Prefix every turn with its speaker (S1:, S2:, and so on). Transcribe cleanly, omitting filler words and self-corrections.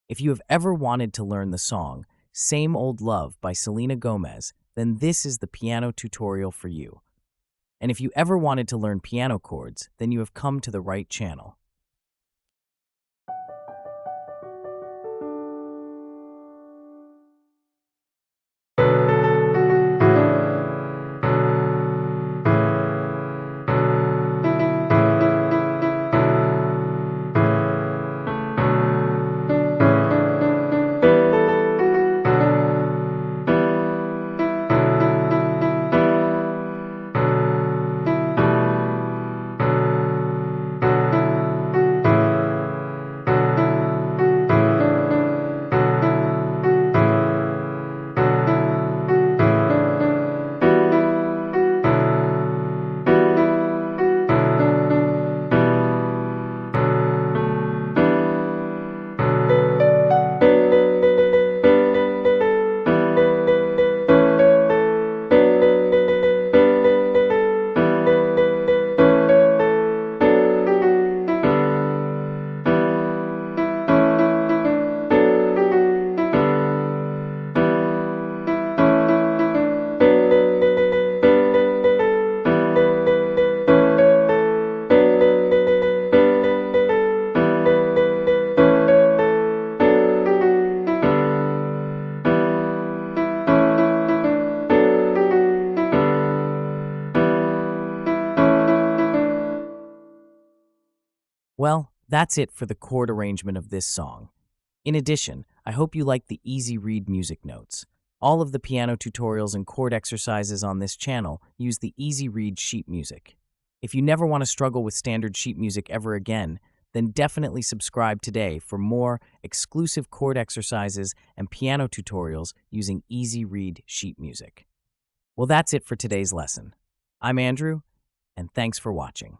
S1: If you have ever wanted to learn the song Same Old Love by Selena Gomez, then this is the piano tutorial for you. And if you ever wanted to learn piano chords, then you have come to the right channel. Well, that's it for the chord arrangement of this song. In addition, I hope you like the easy read music notes. All of the piano tutorials and chord exercises on this channel use the easy read sheet music. If you never want to struggle with standard sheet music ever again, then definitely subscribe today for more exclusive chord exercises and piano tutorials using easy read sheet music. Well, that's it for today's lesson. I'm Andrew, and thanks for watching.